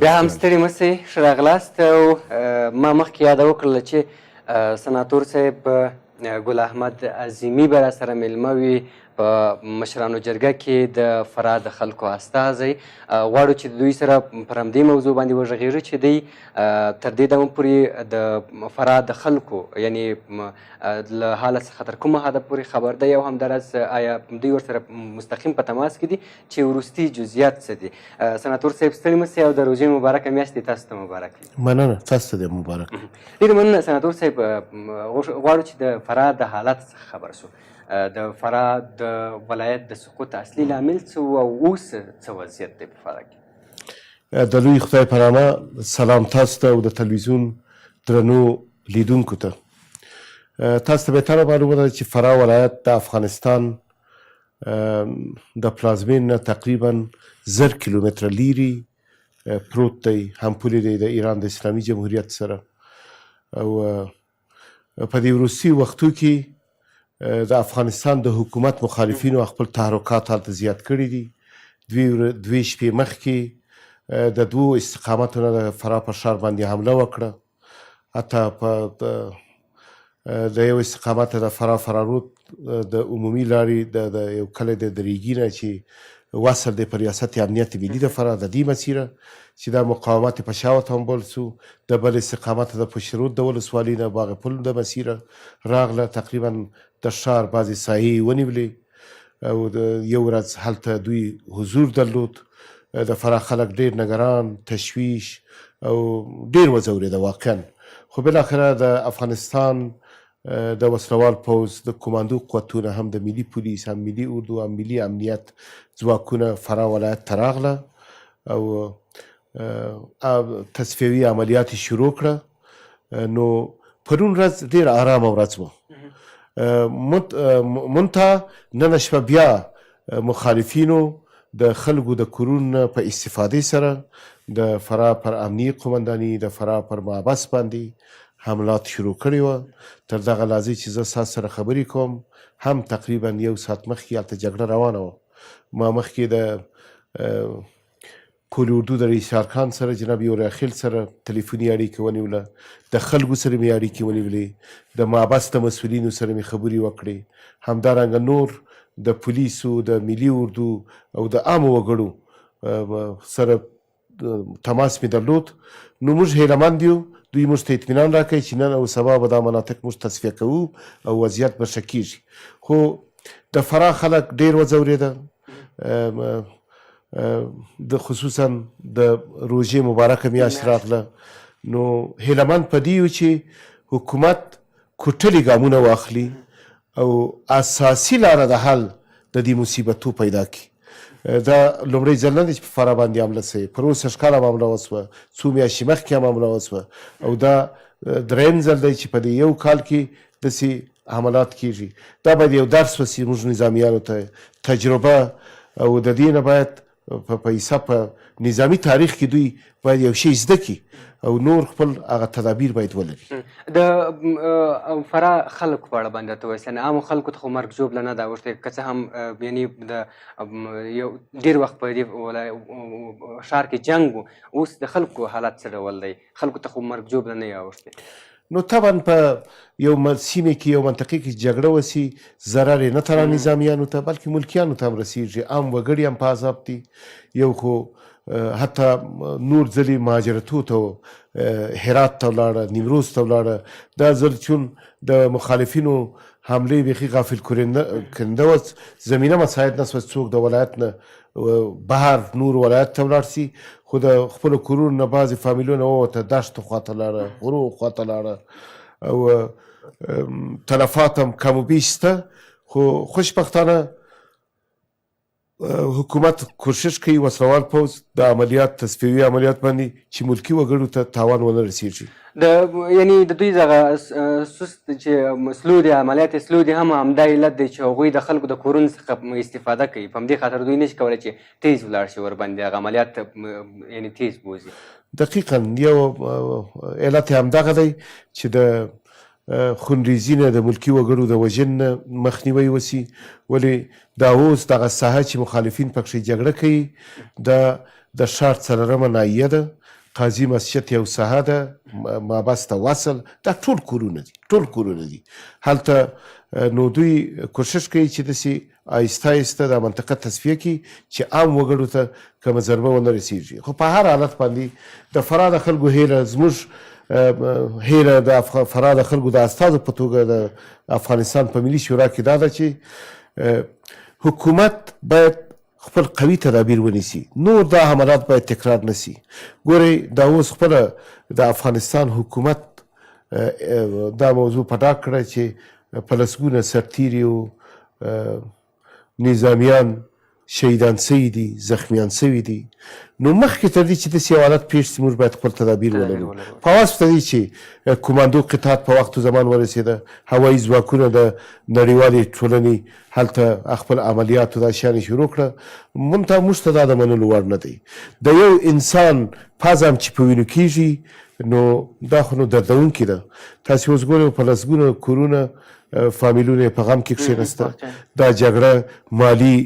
بیا هم ستړي مه سئ، ښه راغلاست. او ما مخکې یاده وکړله چې سناتور صاحب ګل احمد عظیمي به راسره میلمه وي په مشرانو جرګه کې د فراه د خلکو استازی. غواړو چې دوی سره پر همدې موضوع باندې وغږېږو چې دوی تر دې دمه پورې د فراه د خلکو یعنی له حالت څخه تر کومه حده پورې خبر دی او همداراز آیا دوی ورسره مستقیم په تماس کې دي چې وروستي جزئیات څه دي. سناتور صاحب ستړي مه سئ او د روژې مبارکه میاشت دې تاسو ته مبارک وي. مننه، تاسو ته دې مبارک. ډېرې مننه سناتور صاحب. غواړو چې د فراه د حالت څخه خبر شو. د فراه د ولایت د سقوط اصلي لامل څه و او اوس څه وضعیت دی په فراه کې؟ د لوی خدای په نامه سلام تاسو ته او د تلویزیون درنو لیدونکو ته. تاسو ته بهتره معلومه ده چې فراه ولایت د افغانستان د پلازمین نه تقریبا 1000 کیلومتره لیري پروت دی، همپولې دی د ایران د اسلامي جمهوریت سره. او په دې وروستي وختو کې د افغانستان د حکومت مخالفینو خپل تحرکات هلته زیات کړي دي. دوی شپې مخکې د 2 استقامتو نه د فراه په ښار باندې حمله وکړه. حتی په د یو استقامت د فراه فرارود د عمومي لارې د یو کلی د دریګي نه چې وصل دی په ریاست امنیت ملي د فراه د دې مسیره چې دا مقاومت په شا وتنبول سو. د بل استقامت د پشترود د ولسوالۍ نه باغ پل د مسیره راغله. تقریبا د ښار بعضې ساحې ونیولې او د یو ورځ هلته دوی حضور درلود. د فراه خلک ډېر نګران، تشویش او ډېر وځورېده واقعا. خو بالاخره د افغانستان د وسلوال پوځ د کماندو قوتونه هم د ملي پولیس، هم ملي اردو، هم ملي امنیت ځواکونه فراه ولایت ته راغله او تصفیوي عملیات شروع کړه. نو پرون ورځ ډېره ارامه ورځ وه. منتها نن شپه بیا مخالفینو د خلکو د کورونو په استفادې سره د فراه پر امنیه قومنداني، د فراه پر محبس باندې حملات شروع کړي وه. تر دغه لحظې چې زه ستاسو سره خبرې کوم هم تقریبا 1 ساعت مخکې هلته جګړه روانه وه. ما مخکې د پول اردو د رئیس خان سره جناب یوریاخیل سره تلیفوني اړیکه ونیوله، د خلکو سره مې اړیکې ونیولې، د محبس د مسؤلینو سره مې خبرې وکړې، همدارنګه نور د پولیسو، د ملي اردو او د عامو وګړو سره تماس مې درلود. نو موږ هیله یو، دوی موږ ته اطمینان راکوي چې نن او سبا به دا مناطق موږ تصفیه کوو او وضعیت به ښه کېږي. خو د فراه خلک ډېر وځورېده. د خصوصا د روژې مبارکه میاشت راغله. نو هیلهمند په دې یو چې حکومت کوټلي ګامونه واخلي او اساسي لاره د حل د دې مصیبتو پیدا کړي. دا لومړی ځل نه دی چې په فراه باندې حمله سوې. پر اوس ښکاره هم حمله وسوه، څو میاشتې مخکې هم حمله وسوه او دا درېیم ځل دی چې په دې یو کال کې داسې حملات کېږي. دا باید یو درس وسي موږ نظامیانو ته، تجربه او د دې نه باید په حساب په نظامي تاریخ کې دوی باید یو شی زده کړي او نور خپل هغه تدابیر باید ولري. د فراه خلکو په اړه باندې راته ووایاست. یعنې عامو خلکو ته خو مرګ ژوبله نه ده اوښتې، که څه هم یعنې د یو ډېر وخت په دې ښار کې جنګ و، اوس د خلکو حالت څه ډول دی؟ خلکو ته خو مرګ ژوبله نه یې اوښتې. نو طبعا په یو سیمې کې یو منطقې کې جګړه وسي، ضرر یې نه تنها نظامیانو ته بلکې ملکیانو ته هم رسېږي، عام وګړي هم په عذاب دي. یو خو حتی نور ځلې مهاجرتو ته هرات ته ولاړه، نیمروز ته ولاړه. دا ځل چون د مخالفینو حملې بیخي غافل کننده وه، زمینه مساعد نه سوه څوک د ولایت نه بهر نور ولایت ته ولاړ سي. خو د خپلو کورونو نه بعضې فامیلونه ووته، دشتو خواته لاړه، غرو خواته لاړه او تلفات هم کم و بیش شته. خو خوشبختانه حکومت کوشش کوي وسلوال پوځ د عملیات تصفیوي عملیات باندې چې ملکي وګړو ته تاوان ونه رسېږي. یعنې د دوی دغه سست چې سلو دي، عملیات سلو دي، هم همدا علت دی چې هغوی د خلکو د کورونو څخه استفاده کوي. په همدې خاطر دوی نشي کولی چې تیز ولاړ شي ورباندې، هغه عملیات یعنې تیز بوځي. دقیقا یو علت همدغه دی چې د خونریزي نه، د ملکي وګړو د وژنې نه مخنیوی وسي. ولې دا اوس دغه ساحه چې مخالفین پکښې جګړه کوي، دا د ښار څلورمه ناحیه ده قاضي مسجد یو ساحه ده، مابس ته وصل، دا ټول کورونه دي. هلته نو دوی کوشش کوي چې داسې آهسته آهسته دا منطقه تصفیه کړي چې عام وګړو ته کومه ضربه ونه رسېږي. خو په هر حالت باندې د فراه د خلکو هیله، زموږ هیله د فراه د خلکو د استازو په توګه د افغانستان په ملي شورا کې دا ده چې حکومت باید خپل قوي تدابیر ونیسي، نور دا حملات باید تکرار نسی. ګورئ دا اوس خپله د افغانستان حکومت دا موضوع په ډاګ کړه چې په لسګونه سرتیري او نظامیان شهیدان سوي دي، زخمیان سوي دي. نو مخکې تر دې چې داسې یو حالت پېښ شي، موږ باید خپل تدابیر ولرو. په واسطه دې چې کماندو قطاعت په وخت و زمان ورسېده، هوایي ځواکونه د نړیوالې ټولنې هلته خپل عملیاتو دا شیانې شروع کړه. موږ ته دا د منلو وړ نه دی. د یو انسان پزه هم چې په وینو کېږي، نو دا خو نو دردونکې ده. تاسې اوس ګورئ په لسګونه کورونه، فامیلونه یې په غم کې کښېنسته. دا جګړه مالي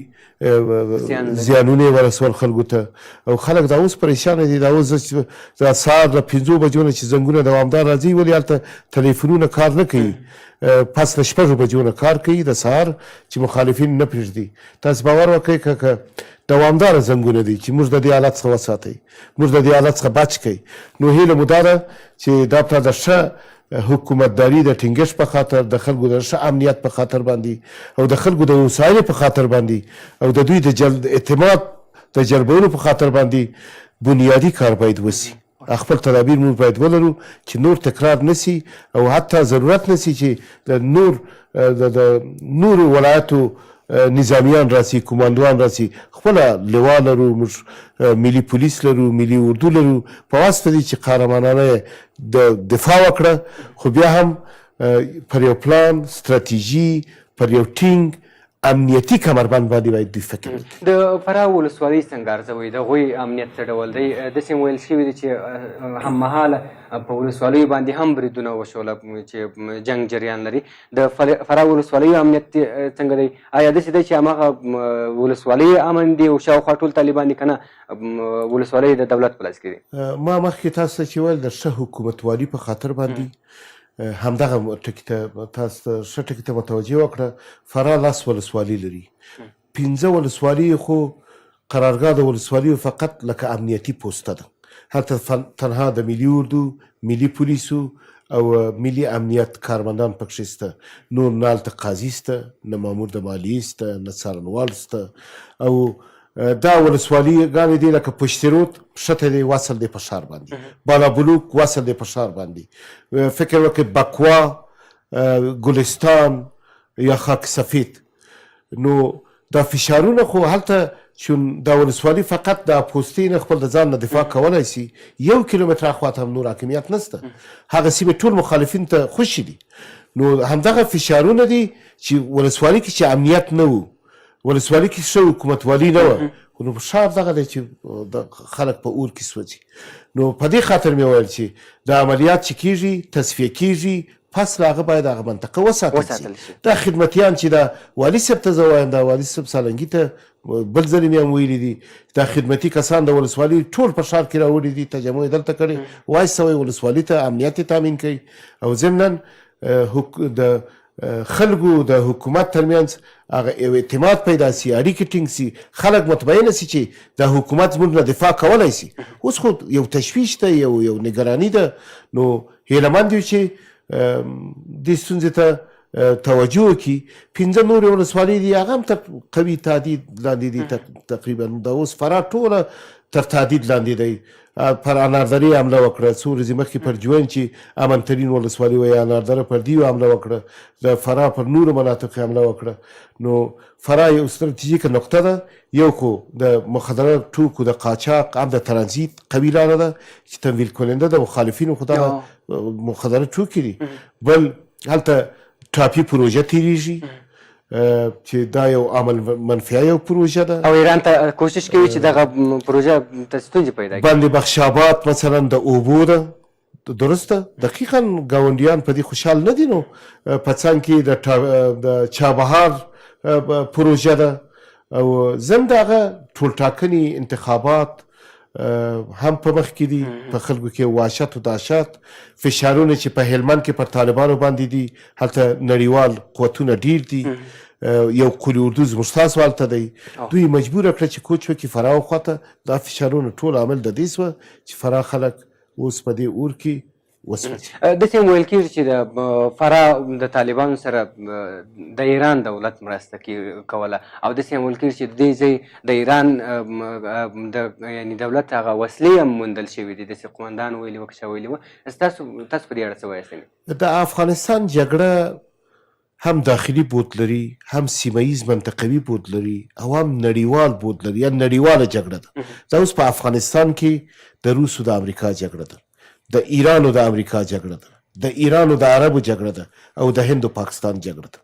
زیانونه یې ورسول خلکو ته، او خلک دا اوس پریشانه دي. دا اوس دا سهار د 5 بجو نه چې زنګونه دوامدار راځي، ولې هلته تلیفونونه کار نه کوي، پس له 6 بجو نه کار کوي د سهار، چې مخالفین نه پرېږدي. تاسې باور وکړئ که دوامداره زنګونه دي چې موږ د دې حالت څخه وساتئ، موږ د دې حالت څخه بچ کړئ. نو هیله مو دا ده چې دا په د ښه حکومتداري د ټینګښت په خاطر، د خلکو د ښه امنیت په خاطر باندې، او د خلکو د هوساینې په خاطر باندې، او د دوی د اعتماد د جلبولو په خاطر باندې بنیادي کار باید وسي. خپل تدابیر موږ باید ولرو چې نور تکرار نسی، او حتی ضرورت نسی چې د نورو ولایتو نظامیان راسي، کماندوان راسي. خپله لوا لرو، موږ ملي پولیس لرو، ملي اردو لرو. په واسطه دي چې قهرمانانه د دفاع وکړه، خو بیا هم پر یو پلان، ستراتیژي، پر یو ټینګ امنیتي کمربند باندې باید دوی فکر وکړي. د فراه ولسوالۍ څنګه ارزوئ؟ د هغوی امنیت څه ډول دی؟ داسې ویل شوي دي چې هممهاله په ولسوالیو باندې هم بریدونه وشوله چې جنګ جریان لري. د فراه ولسوالیو امنیت څنګه دی؟ آیا داسې دی چې هماغه ولسوالۍ امن دي او شاوخوا ټول طالبان دي، که نه ولسوالۍ د دولت په لاس کې دي؟ ما مخکې تاسو ته چې ویل د ښه حکومتوالي په خاطر باندې همدغه ټکي ته تاسو ښه ټکي ته متوجه وکړه. فراه 10 ولسوالۍ لري، 15 ولسوالۍ خو قرارګاه د ولسوالیو فقط لکه امنیتي پوسته ده. هلته تنها د ملي اردو، ملي پولیسو او ملي امنیت کارمندان پکښې شته، نور نه هلته قاضي شته، نه مامور د مالیې شته، نه څارنوال شته. او دا ولسوالیګانې دي لکه پشت رود ښته دی، وصل دی په ښار باندې، بالابلوک وصل دی په ښار باندې. فکر وکړئ بکوا، ګلستان یا خاک سفید. نو دا فشارونه خو هلته چون دا ولسوالي فقط د پوستې نه خپل د ځان نه دفاع کولی شي، 1 کیلومتر اخواته هم نور حاکمیت نشته، هغه سیمې ټول مخالفین ته خوشي دي. نو همدغه فشارونه دي چې ولسوالي کې چې امنیت نه و، ولسوالي کې ښه حکومتوالي نه وه، خو نو ښار دغه دی چې خلک په اور کې سوځي. نو په دې خاطر مې ویل چې د عملیات چې کېږي، تصفیه کېږي، پس له هغه باید هغه منطقه وساتل شي. دا خدمتیان چې دا والي صاحب ته زه وایم، دا والي صاحب سالنګي ته بل ځلې مې هم ویلي دي، دا خدمتي کسان د ولسوالي ټول په ښار کې راوړي دي، تجمع یې دلته کړې، وایستوئ ولسوالي ته امنیت یې تامین کوي، او ضمنا د خلکو د حکومت ترمنځ هغه یو اعتماد پیدا سي، اړیکې ټینګ سي، خلک مطمئنه سي چې دا حکومت زموږ نه دفاع کولی سي. اوس خو یو تشویش ده، یو نګراني ده. نو هیلهمند یو چې دې ستونزې ته توجه وکړي. 15 نورې ولسوالۍ دي، هغه هم تر قوي تهدید لاندې دي تقریبا. دا اوس فراه ټوله تر تهدید لاندې دی. پر اناردرې حمله وکړه، څو ورځې مخکې پر جوین چې امنترین ولسوالي وایي، اناردره پر دیو حمله وکړه، د فراه پر نورو مناطقو حمله وکړه. نو فراه یو ستراتیژیکه نقطه ده. یو خو د مخدره توکو د قاچاق هم د ترانزیت قوي لاره ده چې تمویل کننده د مخالفینو خو دغه مخدره توکي دي. بل هلته ټاپي پروژه تیریږي چې دا یو عمل منفیه یو پروژه ده، او ایران ته کوشش کوي چې دغه پروژه ته ستونزې پیدا کړي. بند بخشابات مثلا د اوبو ده، درسته دقیقا ګاونډیان په دې خوشحال نه دي. نو په څنګ کې د چابهار پروژه ده، او ضمن د هغه ټولټاکنې انتخابات هم په مخ کې دي، په خلکو کې وحشت و دهشت، فشارونه چې په هلمند کې پر طالبانو باندې دي، هلته نړیوال قوتونه ډیر دي، یو قول اردو زموږ ستاسو هلته دی، دوی مجبوره کړه چې کوچ وکړي فراه خواته. دا فشارونه ټول عامل د دې سوه چې فراه خلک اوس په دې اور کې وسوځي. داسې هم ویل کېږي چې د فراه د طالبانو سره د ایران دولت مرسته کوله، او داسې هم ویل کېږي چې د دې ځای د ایران د یعنې دولت هغه وسلې هم موندل شوي دي، داسې قومندان ویلي وه که چا ویلي وه. تاسو په دې اړه څه وایاست؟ د افغانستان جګړه هم داخلي بود لري، هم سیمهیز منطقوي بود لري، او هم نړیوال بود لري، یا نړیواله جګړه ده. دا اوس په افغانستان کې د روس او د امریکا جګړه ده، د ایران او د امریکا جګړه ده، د ایران او د عربو جګړه ده، او د هند او پاکستان جګړه ده.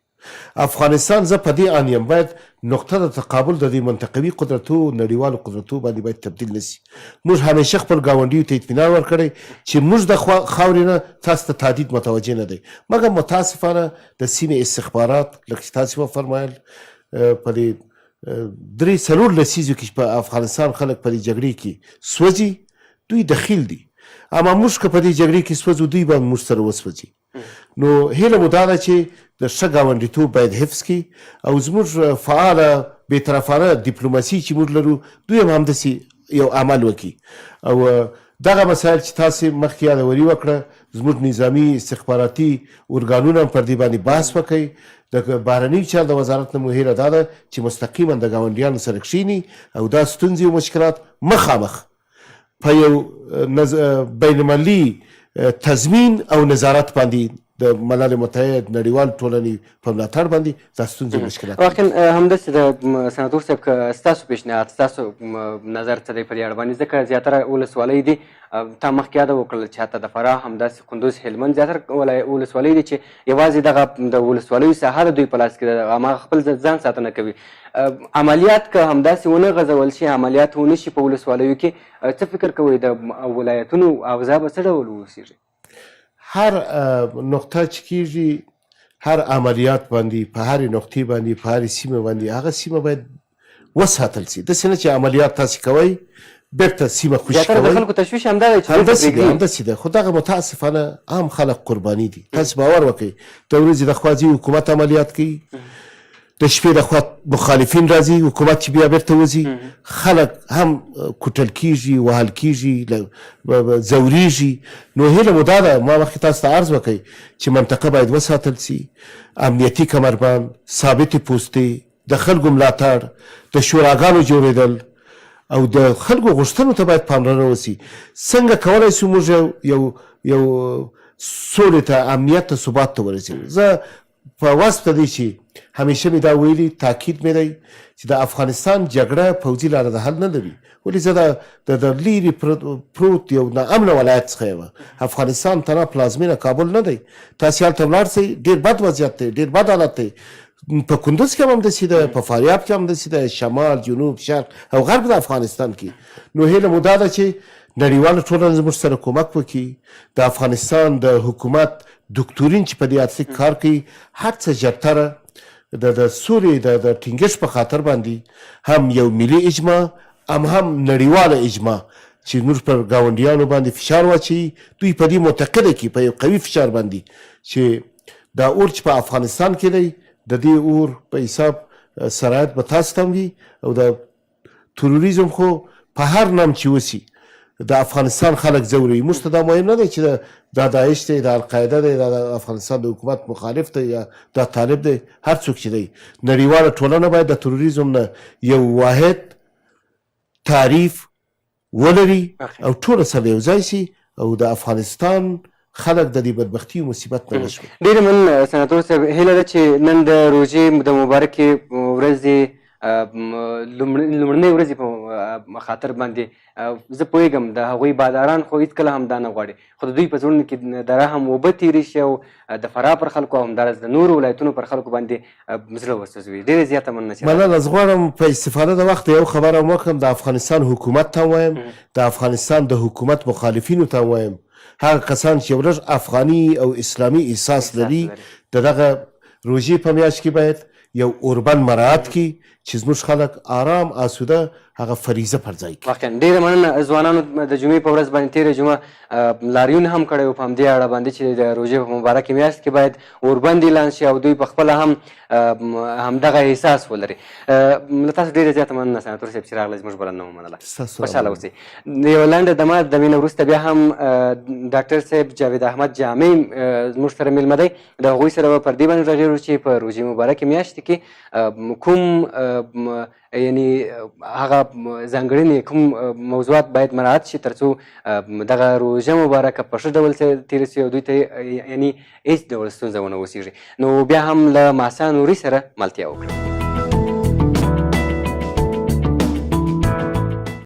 افغانستان زه په دې ان یم باید نقطه د تقابل د دې منطقوي قدرتو نړیوالو قدرتو باندې باید تبدیل نشي. موږ همیشه خپل ګاونډیو ته اطمینان ورکړی چې موږ د خاورې نه تاسو ته تهدید متوجه نه دی، مګر متاسفانه د سیمې استخبارات لکه چې تاسو وفرمایل په دې 3-4 لسیزو کې په افغانستان خلک په دې جګړې کې سوځي، دوی دخیل دي. اما موږ که په دې جګړې کې سوځو، دوی به موږ سره وسوځي. نو هیله مو دا ده چې د ښه ګاونډیتوب باید حفظ کړي، او زموږ فعاله بېطرفانه ډیپلوماسي چې موږ لرو، دوی هم همداسې یو عمل وکړي. او دغه مسایل چې تاسې مخکې یادوري وکړه، زموږ نظامي استخباراتي ارګانونه هم پر دې باندې بحث وکړي. د بهرنیو چارو د وزارت نه مو هیله دا ده چې مستقیما د ګاونډیانو سره کښېني او دا ستونزې او مشکلات مخامخ په یو بین المللي تضمین او نظارت باندې د ملل متحد نړیوال ټولنې په ملاتړ باندې دا ستونزې مشکلات. واقعا همداسې د سناتور صاحب که ستاسو پیشنهاد، ستاسو نظر څه دی په دې اړه باندې؟ ځکه زیاتره ولسوالۍ دي، تا مخکې یاده وکړله چې حتی د فراه، همداسې کندوز، هلمند زیاتره ولسوالۍ دي چې یوازې دغه د ولسوالیو ساحه د دوی په لاس کې ده، هماغه خپل ځان ساتنه کوي. عملیات که همداسې ونه غځول شي، عملیات ونه شي په ولسوالیو کې، څه فکر کوئ د ولایتونو اوضاع به څه ډول واوسېږي؟ هر نقطه چې کېږي، هر عملیات باندې په هرې نقطې باندې په هرې سیمه باندې هغه سیمه باید وساتل سي. داسې نه چې عملیات تاسې کوئ بیرته سیمه خوشي کوئ. د خلکو تشویش همدا دی چې همداسې ده، خو دغه متاسفانه عام خلک قرباني دي. تاسې باور وکړئ، د ورځې د خوا ځي حکومت عملیات کوي، د شپې د خوا مخالفین راځي، حکومت چې بیا بیرته وځي، خلک هم کوټل کېږي، وهل کېږي، ځورېږي. نو هیله مو دا ده، ما مخکې تاسو ته عرض وکړئ چې منطقه باید وساتل سي، امنیتي کمربند، ثابتې پوستې، د خلکو ملاتړ، د شوراګانو جوړېدل، او د خلکو غوښتنو ته باید پاملرنه وسي. څنګه کولی شو موږ یو سولې ته، امنیت ته، ثبات ته ورسوو؟ زه په واسطه دی چې همیشه مې دا ویلي، تاکید مې دی چې د افغانستان جګړه پوځي لاره د حل نه لري. ولې زه د لیرې پروت یو ناامنه ولایت څخه یم. افغانستان تنها پلازمینه کابل نه دی. تاسې هلته ولاړ شئ، ډېر بد وضعیت دی، ډېر بد حالت دی. په کندوز کې هم همداسې ده، په فاریاب کې هم همداسې ده، شمال، جنوب، شرق او غرب د افغانستان کې. نو هیله مو دا ده چې نړیواله ټولنه زموږ سره کومک وکړي. د افغانستان د حکومت دکتورین چې په دې حادثه کې کار کوي، هر څه ژرتره د سولې د ټینګښت په خاطر باندې هم یو ملي اجماع، هم نړیواله اجماع چې موږ پر ګاونډیانو باندې فشار واچوي. دوی په دې معتقده کې، په یو قوي فشار باندې، چې دا اور چې په افغانستان کې دی، د دې اور په حساب سرایت به تاسو ته هم وي، او د تروریزم خو په هر نام چې وسي د افغانستان خلک ځوروي. موږ ته دا مهم نه دی چې دا داعش دی، دا القاعده دی، دا د افغانستان د حکومت مخالف دی، یا دا طالب دی، هر څوک چې دی. نړیواله ټولنه باید د تروریزم نه یو واحد تعریف ولري او ټوله سره یو ځای سي، او د افغانستان خلک د دې بدبختي او مصیبت نه نشوي. ډېره مننه سناتور صاحب. هیله ده چې نن د روژې د مبارکې ورځې لومړنۍ ورځې په خاطر باندې، زه پوهېږم د هغوی باداران خو هېڅکله هم دا نه غواړي، خو د دوی په زړونو کې د رحم اوبه تېرې شي، او د فراه پر خلکو او همداراز د نورو ولایتونو پر خلکو باندې زړه وسوځوي. ډېره زیاته مننه. زه غواړم په استفاده د وخت یو خبره هم وکړم. د افغانستان حکومت ته وایم، د افغانستان د حکومت مخالفینو ته وایم، هغه کسان چې ورځ افغاني او اسلامي احساس لري، د دغه روژې په میاشت کې باید یو اوربند مراعات کړي چې زموږ خلک آرام آسوده هغه فریضه پر ځای کړي. واقعا ډېره مننه. ځوانانو د جمعې په ورځ باندې تېره جمعه لاریون هم کړی و په همدې اړه باندې چې د روژې په مبارکې میاشت کې باید اوربند اعلان شي او دوی په خپله هم همدغه احساس ولري. له تاسو ډېره زیاته مننه سناتور صاحب چې راغلی زموږ بلنه ومنله. خوشحاله اوسئ. یوه لنډه دمه د مینه وروسته بیا هم ډاکټر صاحب جاوید احمد جامع زموږ سره میلمه دی. د هغوی سره به پر دې باندې غږېږو چې په روژې مبارکې میاشتې کې کوم یعنی هغه ځانګړنې کوم موضوعات باید مراعات شي تر څو دغه روژه مبارکه په ښه ډول تېره شي او دوی ته یعنی هېڅ ډول ستونزه ونه اوسېږي. نو بیا هم له ماسا نوري سره ملتیا وکړو.